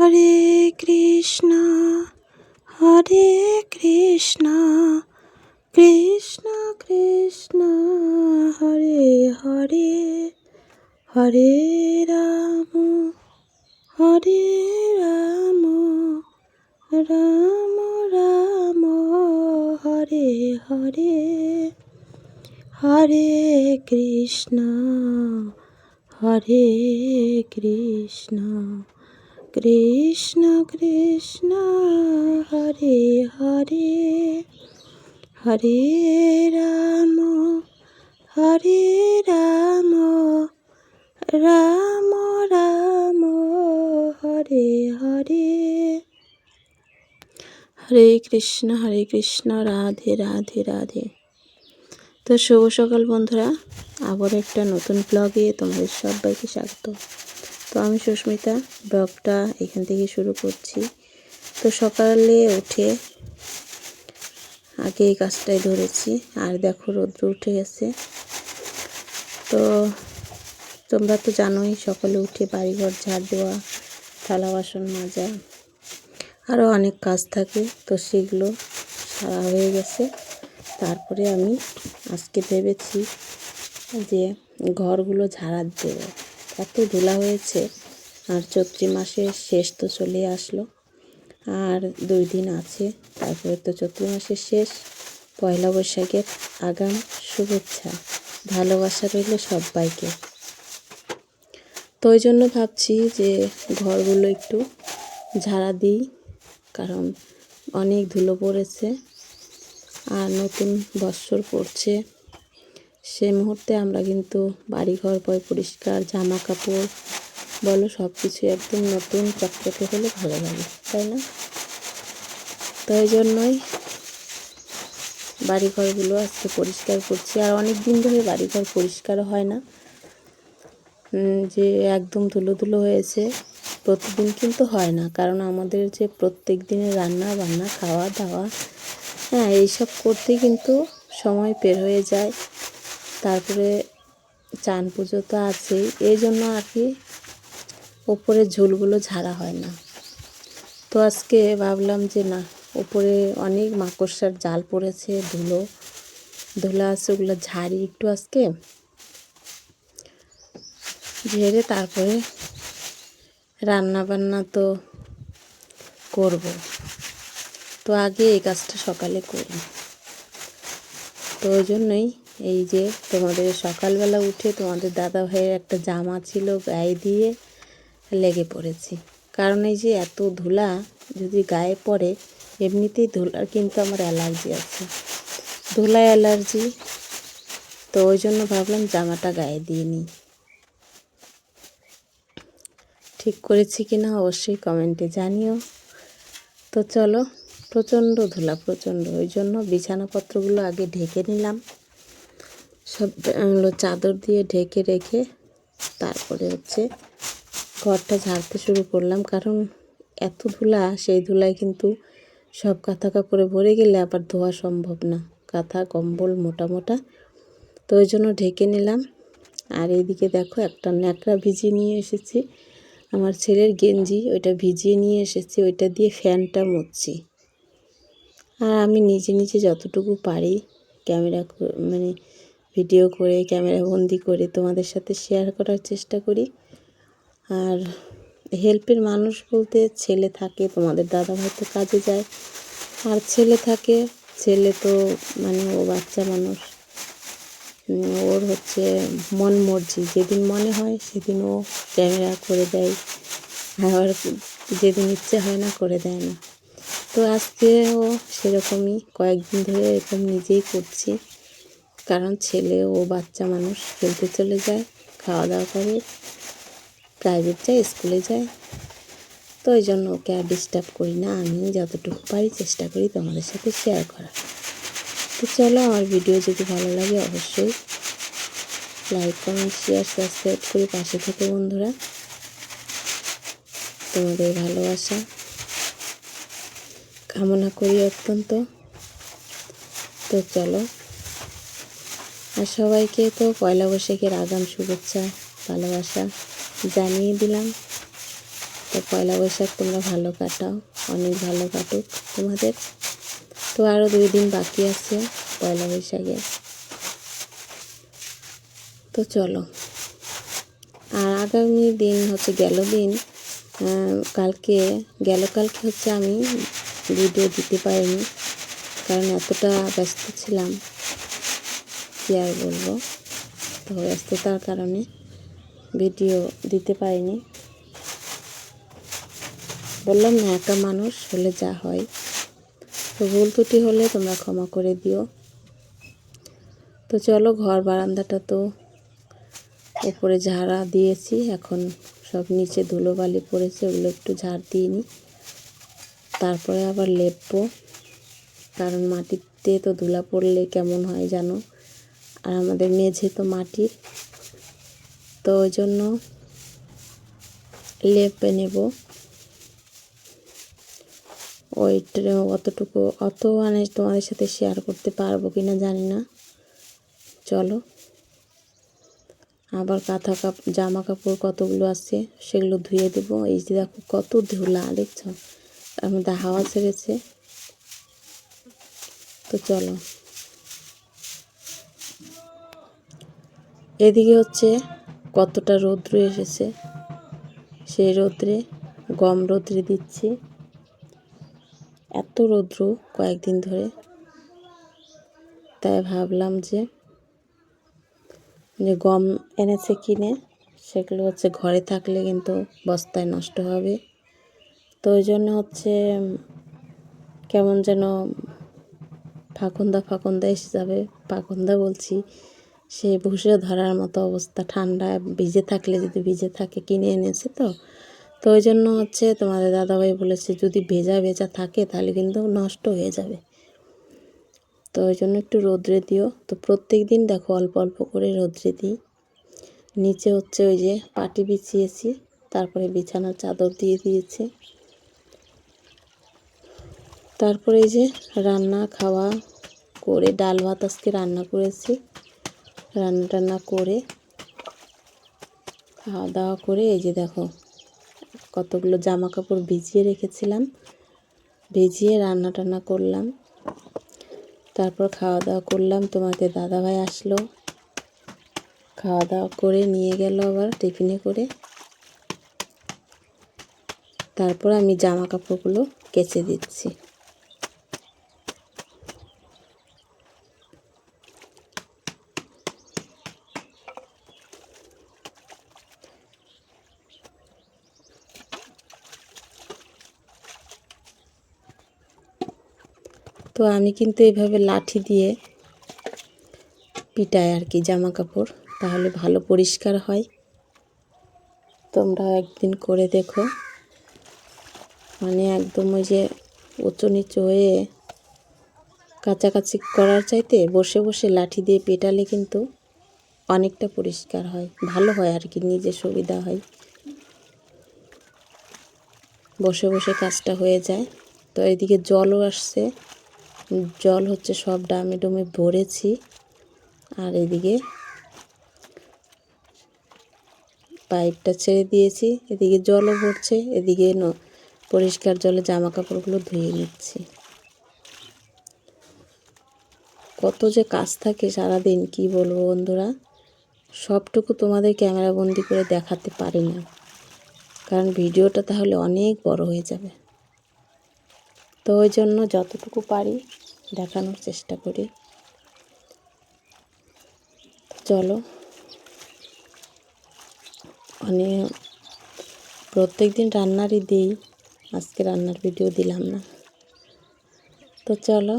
হরে কৃষ্ণ হরে কৃষ্ণ কৃষ্ণ কৃষ্ণ হরে হরে হরে রাম হরে রাম রাম রাম হরে হরে হরে কৃষ্ণ হরে কৃষ্ণ কৃষ্ণ কৃষ্ণ হরে হরে হরে রাম হরে রাম রাম রাম হরে হরে হরে কৃষ্ণ রাধে রাধে রাধে। তো শুভ সকাল বন্ধুরা, আবার একটা নতুন ব্লগে তোমাদের সবাইকে স্বাগত। তো আমি সুস্মিতা ব্লগটা এখান থেকে শুরু করছি। তো সকালে উঠে আগে এই কাজটাই ধরেছি, আর দেখো রৌদ্র উঠে গেছে। তো তোমরা তো জানোই সকালে উঠে বাড়িঘর ঝাড় দেওয়া, থালা বাসন মাজা, আরও অনেক কাজ থাকে। তো সেগুলো সারা হয়ে গেছে। তারপরে আমি আজকে ভেবেছি যে ঘরগুলো ঝাড়া দেব, এত ধুলা হয়েছে। আর চৈত্র মাসের শেষ তো চলে আসলো, আর 2 দিন আছে, তারপরে তো চৈত্র মাসের শেষ। পয়লা বৈশাখের আগাম শুভেচ্ছা, ভালোবাসা রইল সবাইকে। তো ওই জন্য ভাবছি যে ঘরগুলো একটু ঝাড়া দিই, কারণ অনেক ধুলো পড়েছে আর নতুন বৎসর পড়ছে। সে মুহূর্তে আমরা কিন্তু বাড়িঘর পরিষ্কার, জামা কাপড় বলো সব কিছু একদম নতুন চকচকে হলে ভালো লাগে, তাই না? তো এই জন্যই বাড়িঘরগুলো আজকে পরিষ্কার করছি। আর অনেক দিন ধরে বাড়িঘর পরিষ্কার হয় না, যে একদম ধুলো ধুলো হয়েছে। প্রতিদিন কিন্তু হয় না, কারণ আমাদের যে প্রত্যেক দিনের রান্না বান্না, খাওয়া দাওয়া, হ্যাঁ, এইসব করতেই কিন্তু সময় বের হয়ে যায়। তারপরে চান পুজো তো আছেই, এই জন্য আর কি ওপরের ঝুলগুলো ঝাড়া হয় না। তো আজকে ভাবলাম যে না, ওপরে অনেক মাকড়সার জাল পড়েছে, ধুলা আছে, ওগুলো ঝাড়ি একটু আজকে, ঝেড়ে তারপরে রান্না বান্না তো করব। তো আগে এই কাজটা সকালে করি। তো ওই জন্যই এই যে তোমাদের সকালবেলা উঠে তোমাদের দাদা ভাইয়ের একটা জামা ছিল গায়ে দিয়ে লেগে পড়েছি, কারণ এই যে এত ধুলা যদি গায়ে পড়ে, এমনিতেই ধুলার কিন্তু আমার অ্যালার্জি আছে, ধুলায় অ্যালার্জি। তো ওই জন্য ভাবলাম জামাটা গায়ে দিয়ে নিই। ঠিক করেছি কি না অবশ্যই কমেন্টে জানিও। তো চলো, প্রচণ্ড ধুলা, প্রচণ্ড। ওই জন্য বিছানাপত্রগুলো আগে ঢেকে নিলাম, সব চাদর দিয়ে ঢেকে রেখে তারপরে ঘরটা ঝাড়তে শুরু করলাম। কারণ এত ধুলা, সেই ধুলায় কিন্তু সব কাঁথা কাপড়ে ভরে গেলে আবার ধোয়া সম্ভব না, কাঁথা কম্বল মোটা মোটা। তো ওই জন্য ঢেকে নিলাম। আর এইদিকে দেখো একটা ন্যাকড়া ভিজিয়ে নিয়ে এসেছি, আমার ছেলের গেঞ্জি, ওইটা ভিজিয়ে নিয়ে এসেছি, ওইটা দিয়ে ফ্যানটা মুছছি। আর আমি নিজে নিজে যতটুকু পারি ভিডিও করে, ক্যামেরা বন্দি করে তোমাদের সাথে শেয়ার করার চেষ্টা করি। আর হেল্পের মানুষ বলতে ছেলে থাকে, তোমাদের দাদাভাই তো কাজে যায়, আর ছেলে থাকে। ছেলে তো ও বাচ্চা মানুষ, ওর মন মর্জি, যেদিন মনে হয় সেদিন ও ক্যামেরা করে দেয়, আবার যেদিন ইচ্ছে হয় না করে দেয় না। তো আজকেও সেরকমই কয়েকদিন ধরে এরকম নিজেই করছি, কারণ ছেলে ও বাচ্চা মানুষ, খেলতে চলে যায়, খাওয়া দাওয়া করে, প্রাইভেট যায়, স্কুলে যায়। তো ওই জন্য ওকে আর ডিস্টার্ব করি না, আমি যতটুকু পারি চেষ্টা করি তোমাদের সাথে শেয়ার করার। তো চলো, আমার ভিডিও যদি ভালো লাগে অবশ্যই লাইক, কমেন্ট, শেয়ার, সাবস্ক্রাইব করে পাশে থেকে বন্ধুরা। তোমাদের ভালোবাসা কামনা করি অত্যন্ত। তো চলো, আর সবাইকে তো পয়লা বৈশাখের আগাম শুভেচ্ছা, ভালোবাসা জানিয়ে দিলাম। তো পয়লা বৈশাখ তোমরা ভালো কাটাও, অনেক ভালো কাটুক তোমাদের। তো আরও 2 দিন বাকি আছে পয়লা বৈশাখে। তো চলো, আর আগামী দিন হচ্ছে কালকে হচ্ছে আমি ভিডিও দিতে পারিনি, কারণ এতটা ব্যস্ত ছিলাম কি আর বলবো। তো ব্যস্ততার কারণে ভিডিও দিতে পারিনি। বললাম না, একা মানুষ হলে যা হয়। তো ভুল ত্রুটি হলে তোমরা ক্ষমা করে দিও। তো চলো, ঘর বারান্দাটা তো উপরে ঝাড়া দিয়েছি, এখন সব নিচে ধুলোবালি পড়েছে, ওগুলো একটু ঝাড় দিয়ে নিই, তারপরে আবার লেপবো। কারণ মাটিতে তো ধুলা পড়লে কেমন হয় জানো, আর আমাদের মেঝে তো মাটির, তো ওই জন্য লেপে নেব। অত মানে তোমাদের সাথে শেয়ার করতে পারবো কিনা জানি না। চলো, আবার জামা কাপড় কতগুলো আছে সেগুলো ধুয়ে দেবো। এই যে দেখো কত ধুলা, দেখছো, তার মধ্যে হাওয়া ছেড়েছে। তো চলো, এদিকে হচ্ছে কতটা রৌদ্র এসেছে, সেই রৌদ্রে গম রৌদ্রে দিচ্ছি। এত রৌদ্র কয়েকদিন ধরে, তাই ভাবলাম যে গম এনেছে কিনে, সেগুলো হচ্ছে ঘরে থাকলে কিন্তু বস্তায় নষ্ট হবে। তো ওই জন্য হচ্ছে কেমন যেন ফাঁকন্দা এসে যাবে। ফাঁকন্দা বলছি, সে ভুসে ধরার মতো অবস্থা। ঠান্ডা ভিজে থাকলে, যদি ভিজে থাকে, কিনে এনেছে তো ওই জন্য হচ্ছে তোমাদের দাদাভাই বলেছে যদি ভেজা থাকে তাহলে কিন্তু নষ্ট হয়ে যাবে। তো ওই জন্য একটু রোদ্রে দিও। তো প্রত্যেক দিন দেখো অল্প অল্প করে রোদ্রে দিই। নিচে হচ্ছে ওই যে পাটি বিছিয়েছি, তারপরে বিছানার চাদর দিয়ে দিয়েছি। তারপরে এই যে রান্না খাওয়া করে, ডাল ভাত আজকে রান্না করেছি। রান্না করে খাওয়া দাওয়া করে এই যে দেখো কতগুলো জামা কাপড় ভিজিয়ে রেখেছিলাম, ভিজিয়ে রান্না করলাম। তারপর খাওয়া দাওয়া করলাম, তোমাদের দাদাভাই আসলো, খাওয়া দাওয়া করে নিয়ে গেল আবার টিফিনে করে। তারপর আমি জামা কাপড়গুলো কেচে দিচ্ছি। তো আমি কিন্তু এইভাবে লাঠি দিয়ে পিটাই আর কি জামা কাপড়, তাহলে ভালো পরিষ্কার হয়। তোমরা একদিন করে দেখো। মানে একদম ওই যে উঁচু নিচু হয়ে কাছাকাছি করার চাইতে বসে বসে লাঠি দিয়ে পেটালে কিন্তু অনেকটা পরিষ্কার হয়, ভালো হয় আর কি, নিজের সুবিধা হয়। বসে বসে কাজটা হয়ে যায়। তো এদিকে জলও আসছে, জল হচ্ছে সব ড্রামে ডুমে ভরেছি। আর এদিকে পাইপটা ছেড়ে দিয়েছি, এদিকে জলও ভরছে, এদিকে পরিষ্কার জলে জামা কাপড়গুলো ধুয়ে নিচ্ছি। কত যে কাজ থাকে সারাদিন, কি বলবো বন্ধুরা, সবটুকু তোমাদের ক্যামেরা বন্দি করে দেখাতে পারি না, কারণ ভিডিওটা তাহলে অনেক বড় হয়ে যাবে। তো ওই জন্য যতটুকু পারি দেখানোর চেষ্টা করি। চলো, মানে প্রত্যেক দিন রান্নারই দিই, আজকে রান্নার ভিডিও দিলাম না। তো চলো,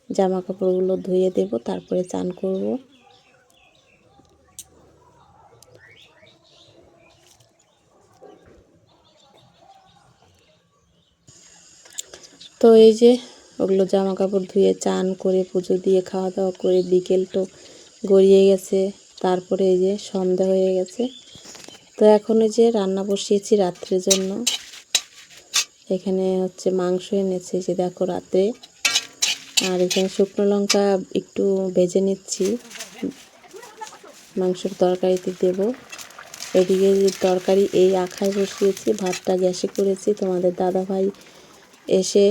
জামা কাপড়গুলো ধুয়ে দেব, তারপরে চান করব। তো এই যে ওগুলো জামা কাপড় ধুয়ে চান করে পুজো দিয়ে খাওয়া দাওয়া করে বিকেল তো গড়িয়ে গেছে। তারপরে এই যে সন্ধ্যা হয়ে গেছে। তো এখন এই যে রান্না বসিয়েছি রাত্রের জন্য। এখানে হচ্ছে মাংস এনেছে, যে দেখো রাতে। আর এখানে শুকনো লঙ্কা একটু ভেজে নিচ্ছি, মাংসের তরকারিতে দেব। এদিকে যে তরকারি এই আখায় বসিয়েছি, ভাতটা গ্যাসে করেছি, তোমাদের দাদা ভাই এসে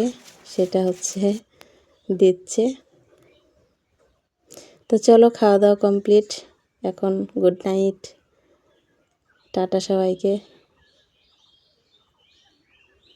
সেটা হচ্ছে দিচ্ছে। তো চলো, খাওয়া দাওয়া কমপ্লিট, এখন গুড নাইট, টাটা সবাইকে।